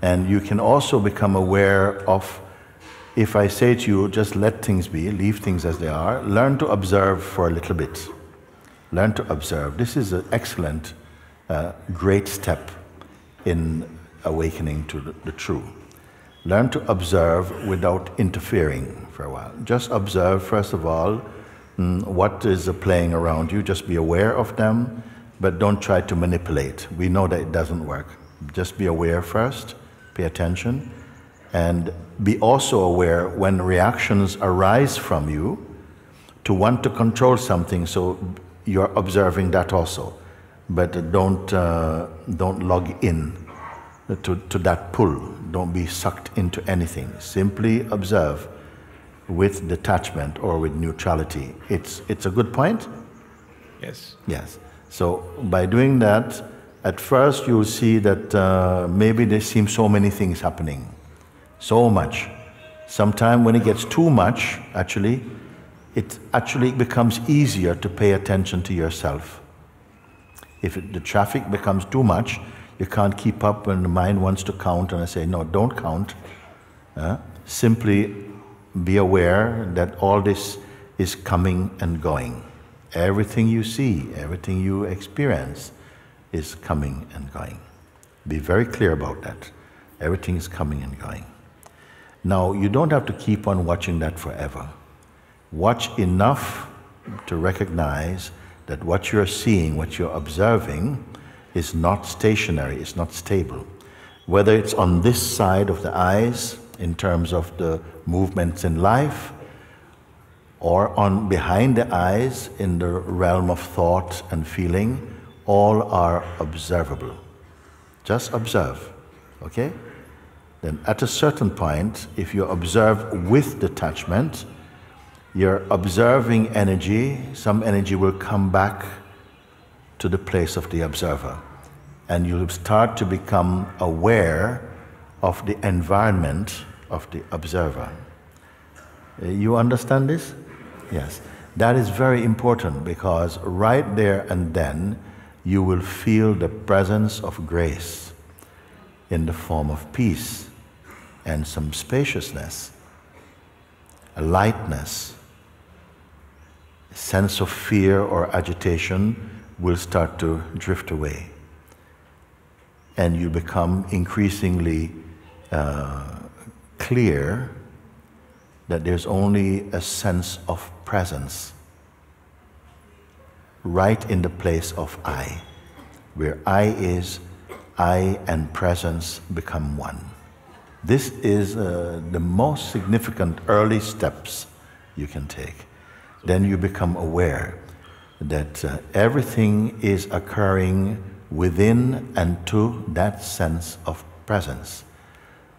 And you can also become aware of, if I say to you, just let things be, leave things as they are, learn to observe for a little bit. Learn to observe. This is an excellent, great step in awakening to the true. Learn to observe without interfering for a while. Just observe, first of all, what is playing around you. Just be aware of them, but don't try to manipulate. We know that it doesn't work. Just be aware first, pay attention, and be also aware when reactions arise from you to want to control something, so you're observing that also. But don't log in to that pull. Don't be sucked into anything. Simply observe with detachment or with neutrality. It's a good point? Yes. Yes. So by doing that, at first you'll see that maybe there seem so many things happening. So much. Sometimes when it gets too much, it actually becomes easier to pay attention to yourself. If the traffic becomes too much, you can't keep up when the mind wants to count, and I say, no, don't count. Simply be aware that all this is coming and going. Everything you see, everything you experience is coming and going. Be very clear about that. Everything is coming and going. Now, you don't have to keep on watching that forever. Watch enough to recognize that what you're seeing, what you're observing, is not stationary, it's not stable. Whether it's on this side of the eyes, in terms of the movements in life, or on behind the eyes, in the realm of thought and feeling, all are observable. Just observe, okay? Then at a certain point, if you observe with detachment, you're observing energy, some energy will come back to the place of the observer. And you'll start to become aware of the environment of the observer. You understand this? Yes. That is very important, because right there and then you will feel the presence of grace in the form of peace and some spaciousness, a lightness. A sense of fear or agitation will start to drift away. And you become increasingly clear that there's only a sense of presence right in the place of I. Where I is, I and presence become one. This is the most significant early steps you can take. Then you become aware that everything is occurring within and to that sense of presence.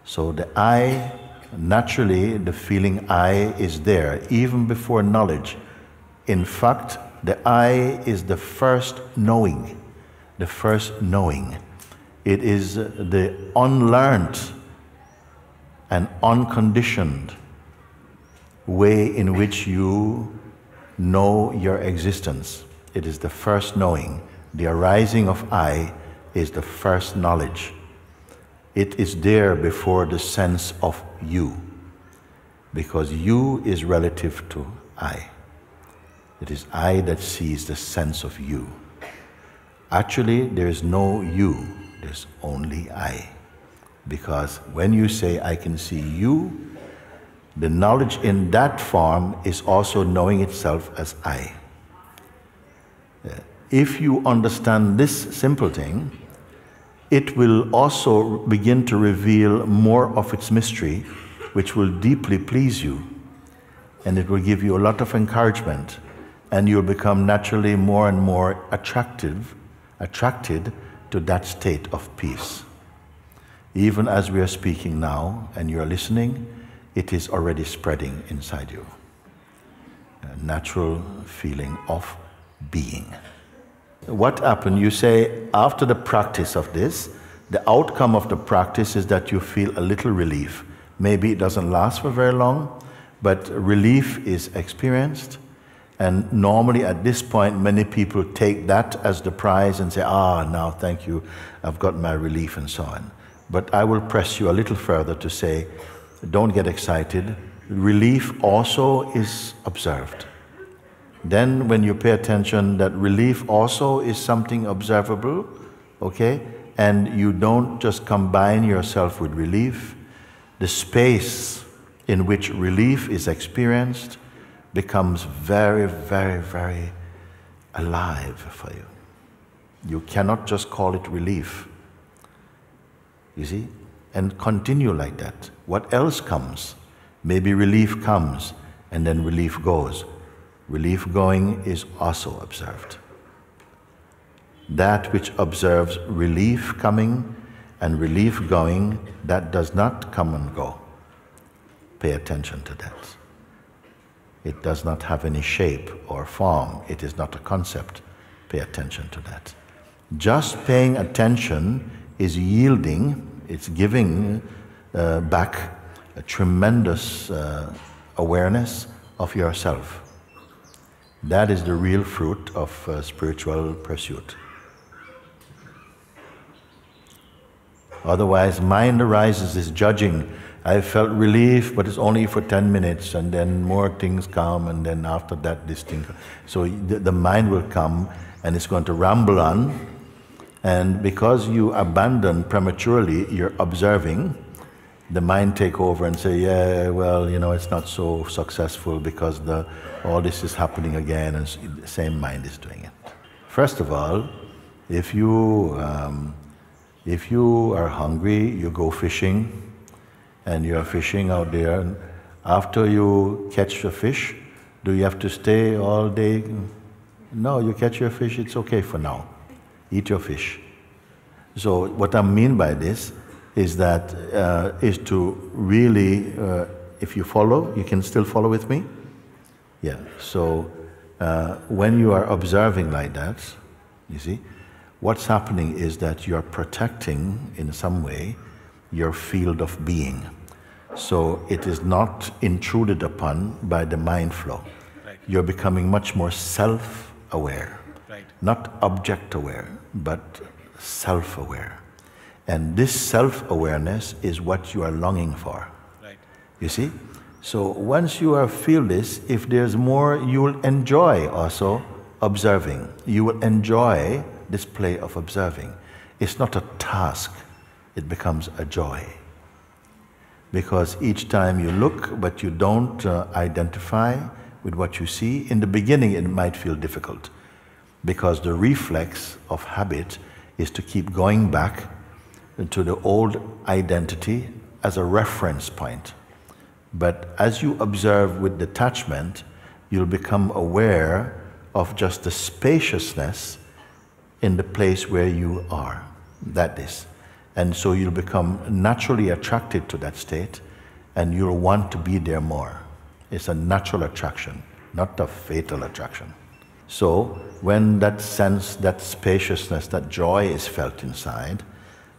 So the I, naturally the feeling I is there, even before knowledge. In fact, the I is the first knowing, the first knowing. It is the unlearned and unconditioned way in which you know your existence. It is the first knowing. The arising of I is the first knowledge. It is there before the sense of you, because you is relative to I. It is I that sees the sense of you. Actually, there is no you, there's only I. Because when you say I can see you, the knowledge in that form is also knowing itself as I. If you understand this simple thing, it will also begin to reveal more of its mystery, which will deeply please you. And it will give you a lot of encouragement, and you'll become naturally more and more attracted to that state of peace. Even as we are speaking now and you're listening, it is already spreading inside you. A natural feeling of being. What happened? You say, after the practice of this, the outcome of the practice is that you feel a little relief. Maybe it doesn't last for very long, but relief is experienced. And normally at this point, many people take that as the prize and say, now thank you, I've got my relief and so on. But I will press you a little further to say, don't get excited. Relief also is observed. Then when you pay attention that relief also is something observable, okay, and you don't just combine yourself with relief, the space in which relief is experienced becomes very, very, very alive for you. You cannot just call it relief, you see, and continue like that. What else comes? Maybe relief comes and then relief goes. Relief going is also observed. That which observes relief coming and relief going, that does not come and go. Pay attention to that. It does not have any shape or form. It is not a concept. Pay attention to that. Just paying attention is yielding, it's giving back a tremendous awareness of yourself. That is the real fruit of spiritual pursuit. Otherwise, mind arises is judging. I felt relief, but it's only for 10 minutes, and then more things come, and then after that, this thing. So the mind will come, and it's going to ramble on, and because you abandon prematurely your observing, the mind take over and say, yeah, well, you know, it's not so successful because all this is happening again, and the same mind is doing it. First of all, if you are hungry, you go fishing, and you're fishing out there, and after you catch the fish, do you have to stay all day? No, you catch your fish, it's okay for now. Eat your fish. So what I mean by this is that is to really, if you follow, you can still follow with me? Yeah, so when you are observing like that, you see, what's happening is that you're protecting, in some way, your field of being. So it is not intruded upon by the mind flow. Right. You're becoming much more self-aware. Right. Not object-aware, but self-aware. And this self-awareness is what you are longing for. Right. You see? So once you feel this, if there's more, you will enjoy also observing. You will enjoy this play of observing. It's not a task, it becomes a joy. Because each time you look, but you don't identify with what you see, in the beginning it might feel difficult, because the reflex of habit is to keep going back to the old identity as a reference point. But as you observe with detachment, you'll become aware of just the spaciousness in the place where you are. That is. And so you'll become naturally attracted to that state, and you'll want to be there more. It's a natural attraction, not a fatal attraction. So when that sense, that spaciousness, that joy is felt inside,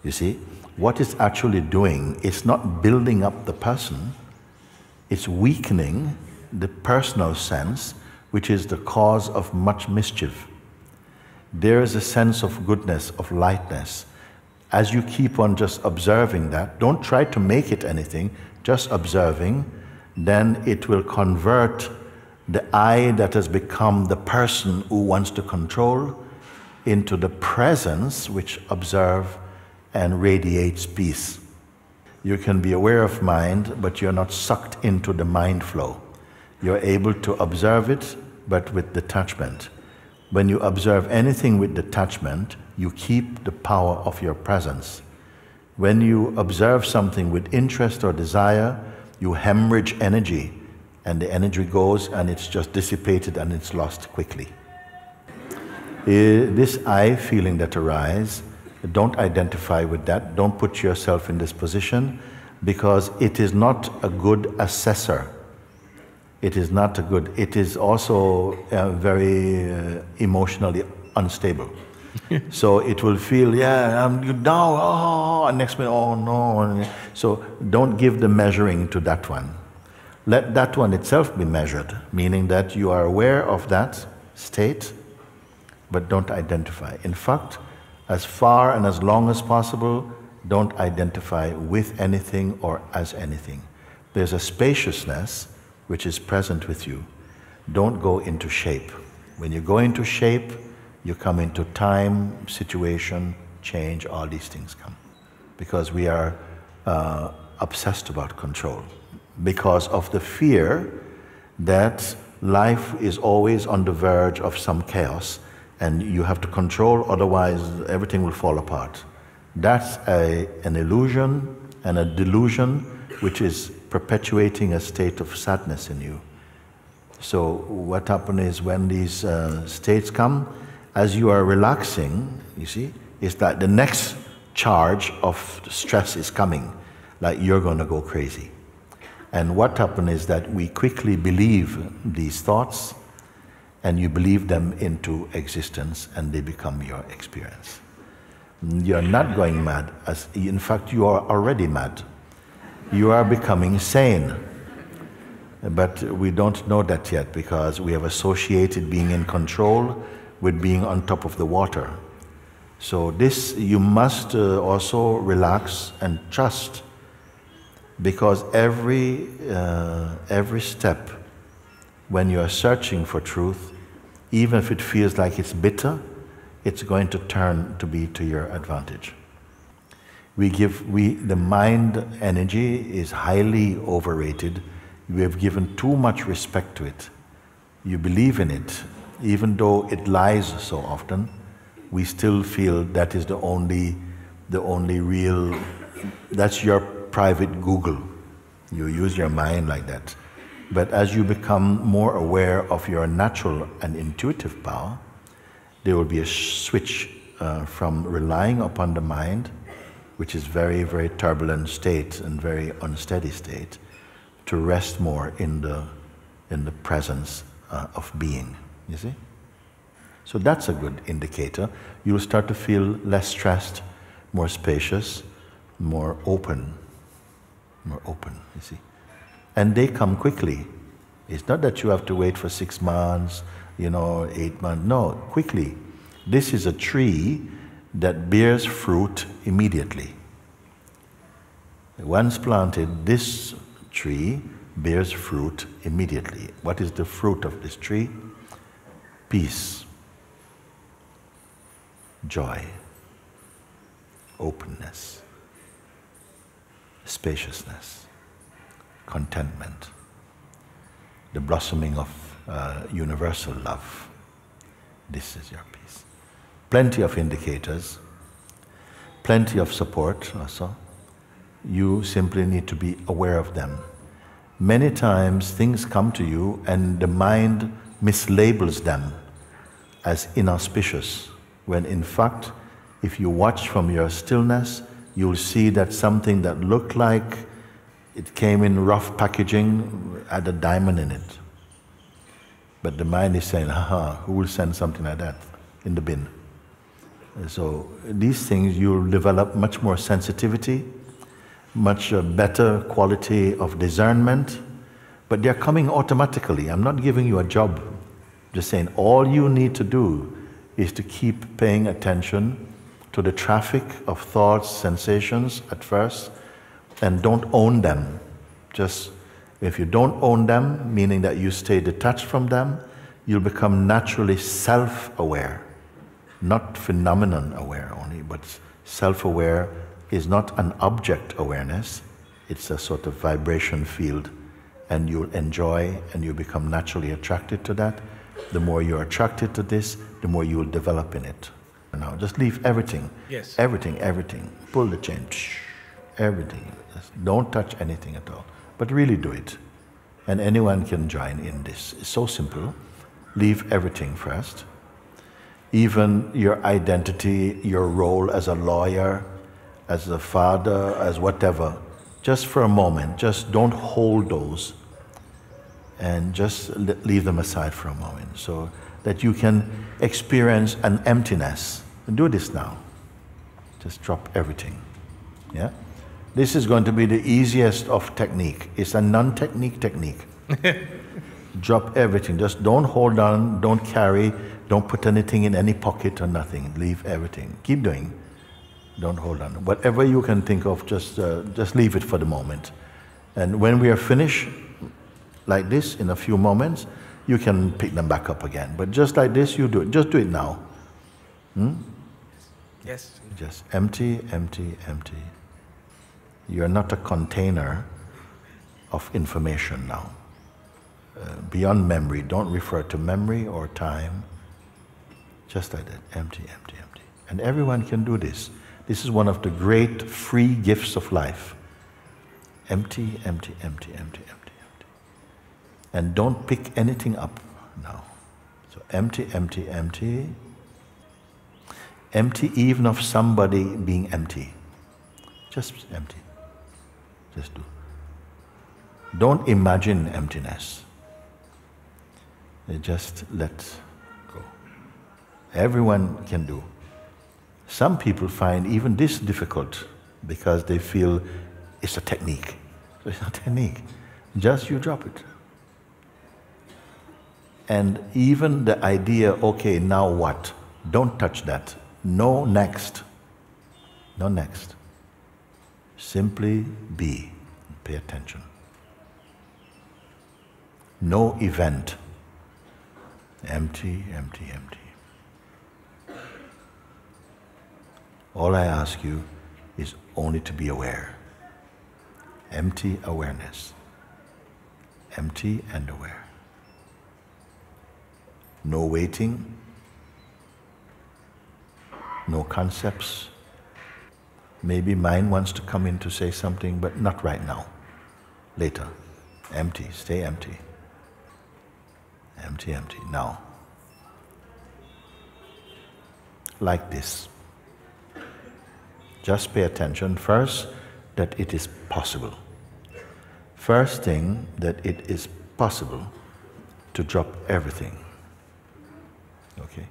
you see, what it's actually doing, it's not building up the person, it's weakening the personal sense, which is the cause of much mischief. There is a sense of goodness, of lightness. As you keep on just observing that, don't try to make it anything, just observing, then it will convert the I that has become the person who wants to control into the presence which observes and radiates peace. You can be aware of mind, but you're not sucked into the mind flow. You're able to observe it, but with detachment. When you observe anything with detachment, you keep the power of your presence. When you observe something with interest or desire, you hemorrhage energy, and the energy goes and it's just dissipated and it's lost quickly. This I feeling that arises, don't identify with that, don't put yourself in this position, because it is not a good assessor. It is not a good, it is also very emotionally unstable. So it will feel, yeah, I'm down, oh, and next minute, oh no. So don't give the measuring to that one. Let that one itself be measured, meaning that you are aware of that state, but don't identify. In fact, as far and as long as possible, Don't identify with anything or as anything. There's a spaciousness which is present with you. Don't go into shape. When you go into shape, you come into time, situation, change, all these things come. Because we are obsessed about control. Because of the fear that life is always on the verge of some chaos and you have to control, otherwise everything will fall apart. That's an illusion and a delusion which is perpetuating a state of sadness in you. So what happens is when these states come, as you are relaxing, you see, it's like the next charge of stress is coming, like you're going to go crazy. And what happens is that we quickly believe these thoughts, and you believe them into existence, and they become your experience. You're not going mad, in fact you are already mad. You are becoming sane. But we don't know that yet because we have associated being in control with being on top of the water. So this, you must also relax and trust, because every step when you are searching for truth, even if it feels like it's bitter, it's going to turn to be to your advantage. The mind energy is highly overrated. We have given too much respect to it. You believe in it, even though it lies so often, we still feel that is the only real, that's your private Google. You use your mind like that. But as you become more aware of your natural and intuitive power, there will be a switch from relying upon the mind, which is very, very turbulent state and very unsteady state, to rest more in the presence of being, you see? So that's a good indicator. You'll start to feel less stressed, more spacious, more open, you see? And they come quickly. It's not that you have to wait for 6 months, 8 months, no, quickly. This is a tree that bears fruit immediately. Once planted, this tree bears fruit immediately. What is the fruit of this tree? Peace, joy, openness, spaciousness, contentment, the blossoming of universal love. This is your peace. Plenty of indicators, plenty of support also. You simply need to be aware of them. Many times things come to you and the mind mislabels them as inauspicious, when in fact, if you watch from your stillness, you'll see that something that looked like it came in rough packaging had a diamond in it. But the mind is saying, haha, who will send something like that in the bin? So these things, you'll develop much more sensitivity, much better quality of discernment, but they're coming automatically. I'm not giving you a job. Just saying all you need to do is to keep paying attention to the traffic of thoughts, sensations at first, and don't own them. Just, if you don't own them, meaning that you stay detached from them, you'll become naturally self-aware. Not phenomenon aware only, but self-aware is not an object awareness, it's a sort of vibration field, and you'll enjoy and you become naturally attracted to that. The more you're attracted to this, the more you will develop in it. Now, just leave everything. Yes. Everything. Pull the chain. Everything. Just don't touch anything at all. But really do it. And anyone can join in this. It's so simple. Leave everything first. Even your identity, your role as a lawyer, as a father, as whatever, just for a moment, just don't hold those and just leave them aside for a moment so that you can experience an emptiness. And do this now. Just drop everything. Yeah? This is going to be the easiest of technique. It's a non-technique technique. Drop everything. Just don't hold on, don't carry, don't put anything in any pocket or nothing. Leave everything. Keep doing. Don't hold on. Whatever you can think of, just leave it for the moment. And when we are finished, like this, in a few moments, you can pick them back up again. But just like this, you do it. Just do it now. Yes. Just empty, empty, empty. You are not a container of information now. Beyond memory, don't refer to memory or time. Just like that, empty, empty, empty. And everyone can do this. This is one of the great free gifts of life. Empty, empty, empty, empty, empty, empty. And don't pick anything up now. So empty, empty, empty. Empty even of somebody being empty. Just empty. Just do. Don't imagine emptiness. Just let go. Everyone can do. Some people find even this difficult because they feel it's a technique. So it's not a technique. Just you drop it. And even the idea, okay, now what? Don't touch that. No next. No next. Simply be. Pay attention. No event. Empty, empty, empty. All I ask you is only to be aware. Empty awareness. Empty and aware. No waiting. No concepts. Maybe mind wants to come in to say something, but not right now. Later. Empty. Stay empty. Empty, empty. Now. Like this. Just pay attention first that it is possible. First thing, that it is possible to drop everything. Okay?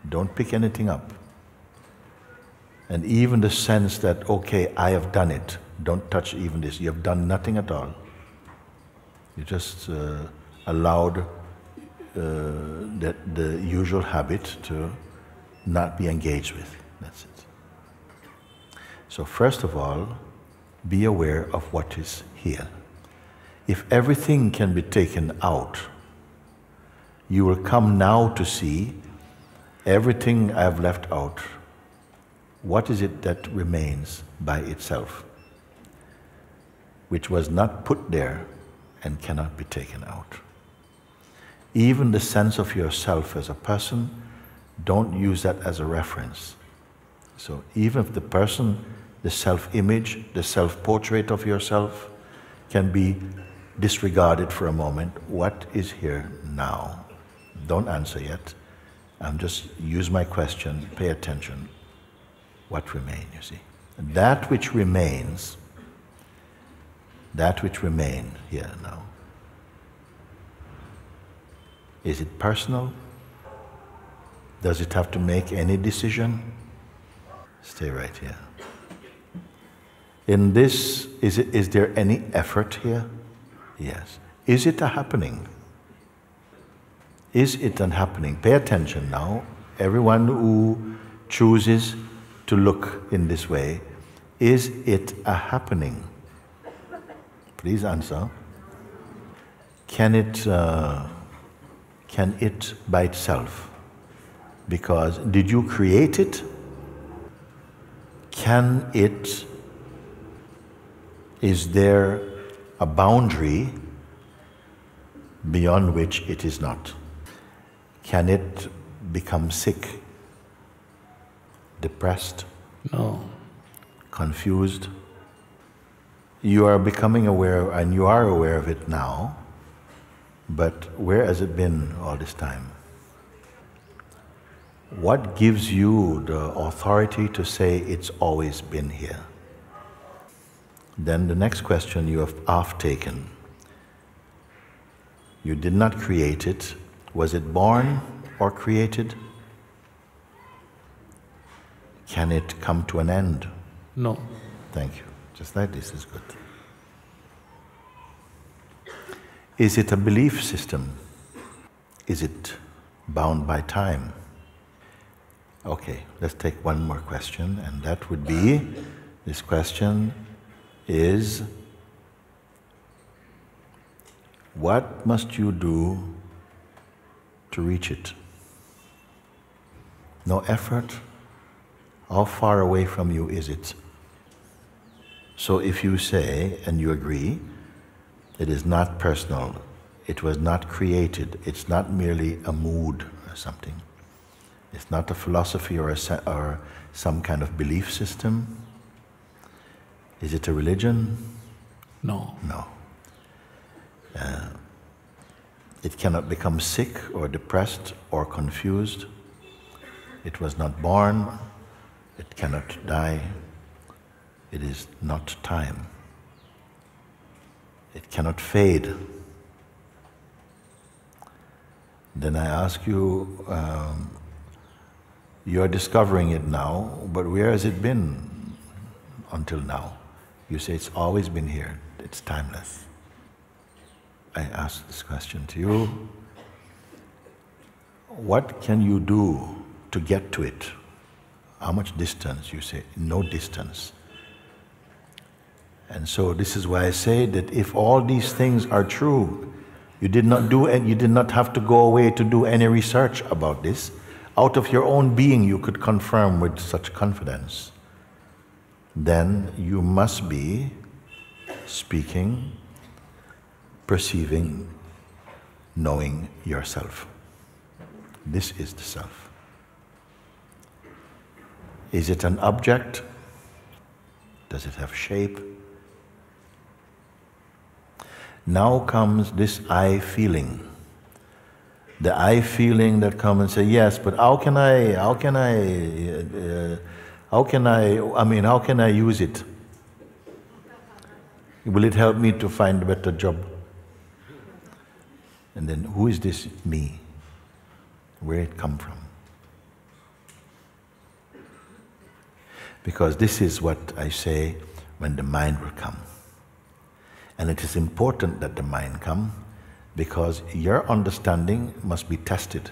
Don't pick anything up. And even the sense that, okay, I have done it. Don't touch even this. You have done nothing at all. You just allowed the usual habit to not be engaged with. That's it. So first of all, be aware of what is here. If everything can be taken out, you will come now to see everything I have left out. What is it that remains by itself, which was not put there and cannot be taken out? Even the sense of yourself as a person, don't use that as a reference. So even if the person, the self-image, the self-portrait of yourself can be disregarded for a moment, what is here now? Don't answer yet. I'm just use my question, pay attention. What remains, you see? That which remains here now. Is it personal? Does it have to make any decision? Stay right here. In this, is there any effort here? Yes. Is it a happening? Is it an happening? Pay attention now. Everyone who chooses to look in this way, is it a happening? Please answer. Can it by itself? Because did you create it? Can it, is there a boundary beyond which it is not? Can it become sick? Depressed? No. Confused? You are becoming aware, and you are aware of it now, but where has it been all this time? What gives you the authority to say it's always been here? Then the next question you have half taken. You did not create it. Was it born or created? Can it come to an end? No. Thank you. Just like this is good. Is it a belief system? Is it bound by time? Okay, let's take one more question, and that would be, this question is, what must you do to reach it? No effort? How far away from you is it? So if you say, and you agree, it is not personal, it was not created, it's not merely a mood or something, it's not a philosophy or some kind of belief system. Is it a religion? No. No. It cannot become sick or depressed or confused. It was not born. It cannot die. It is not time. It cannot fade. Then I ask you, you are discovering it now, but where has it been until now? You say it's always been here. It's timeless. I ask this question to you. What can you do to get to it? How much distance? You say, no distance. And so this is why I say that if all these things are true, you did not have to go away to do any research about this. Out of your own being you could confirm with such confidence. Then you must be speaking, perceiving, knowing yourself. This is the self. Is it an object? Does it have shape? Now comes this I feeling. The I feeling that comes and say, yes, but how can I use it? Will it help me to find a better job? And then, who is this me? Where it come from? Because this is what I say when the mind will come. And it is important that the mind come, because your understanding must be tested.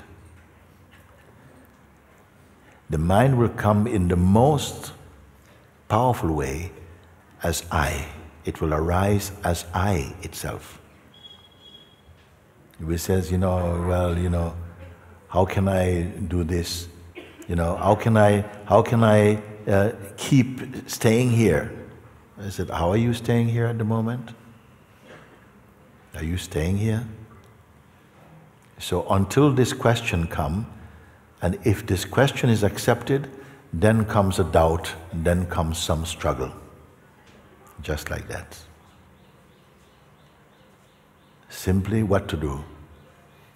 The mind will come in the most powerful way as I. It will arise as I itself. It says, how can I do this? How can I keep staying here? I said, how are you staying here at the moment? Are you staying here? So until this question comes, and if this question is accepted, then comes a doubt, then comes some struggle. Just like that. Simply what to do?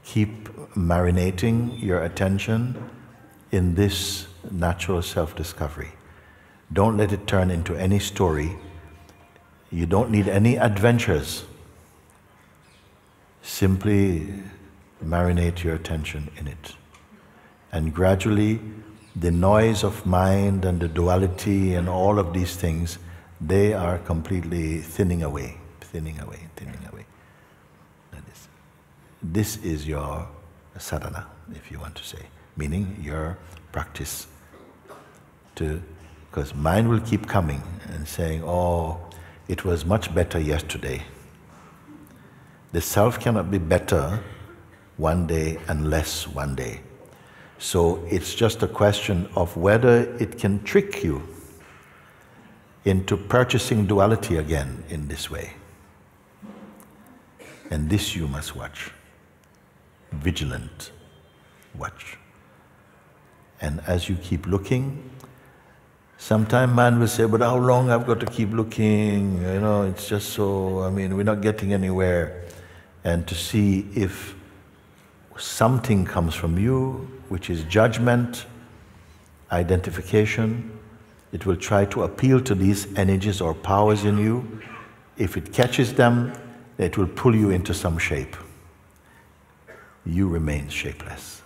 Keep marinating your attention in this natural self-discovery. Don't let it turn into any story. You don't need any adventures. Simply marinate your attention in it. And gradually, the noise of mind and the duality and all of these things, they are completely thinning away. This is your sadhana, if you want to say, meaning your practice. Because mind will keep coming and saying, oh, it was much better yesterday. The self cannot be better one day and less one day. So it's just a question of whether it can trick you into purchasing duality again in this way. And this you must watch. Vigilant watch. And as you keep looking, sometime man will say, but how long I've got to keep looking? It's just so, we're not getting anywhere. And to see if something comes from you, which is judgment, identification, it will try to appeal to these energies or powers in you. If it catches them, it will pull you into some shape. You remain shapeless.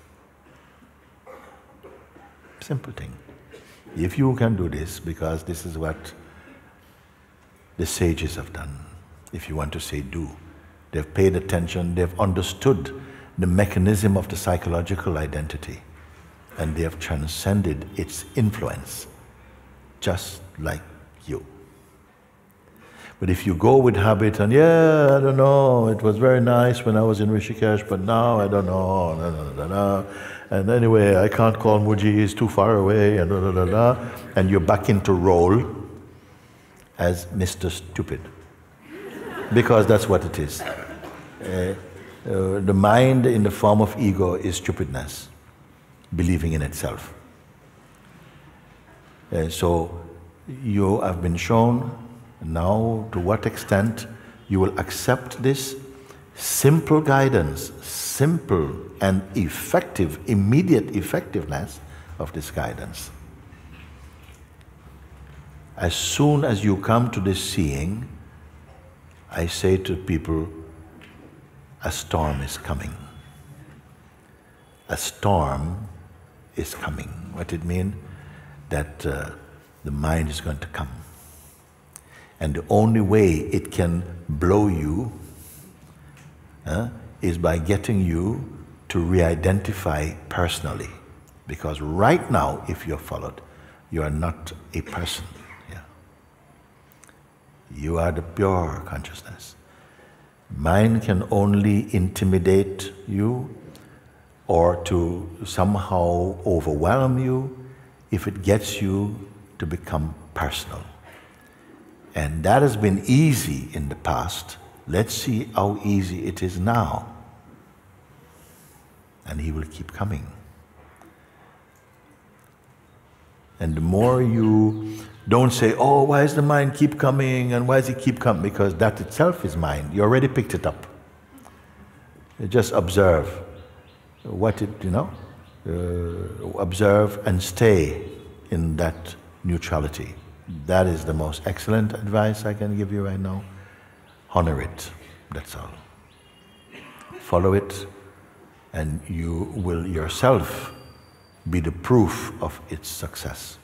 Simple thing. If you can do this, because this is what the sages have done, if you want to say do. They've paid attention, they've understood the mechanism of the psychological identity. and they have transcended its influence, just like you. But if you go with habit and, yeah, I don't know, it was very nice when I was in Rishikesh, but now I don't know, and anyway, I can't call Muji, he's too far away, and you're back into role as Mr. Stupid. Because that's what it is. The mind in the form of ego is stupidness, believing in itself. So you have been shown now to what extent you will accept this simple guidance, simple and effective, immediate effectiveness of this guidance. As soon as you come to this seeing, I say to people, a storm is coming. A storm is coming. What it means? That the mind is going to come. And the only way it can blow you is by getting you to re-identify personally. Because right now, if you're followed, you are not a person. Yeah. You are the pure consciousness. Mind can only intimidate you or to somehow overwhelm you if it gets you to become personal. And that has been easy in the past. Let's see how easy it is now. And he will keep coming. And the more you don't say, oh, why does the mind keep coming and why does it keep coming? Because that itself is mind. You already picked it up. You just observe what it, observe and stay in that neutrality. That is the most excellent advice I can give you right now. Honor it, that's all. Follow it, and you will yourself be the proof of its success.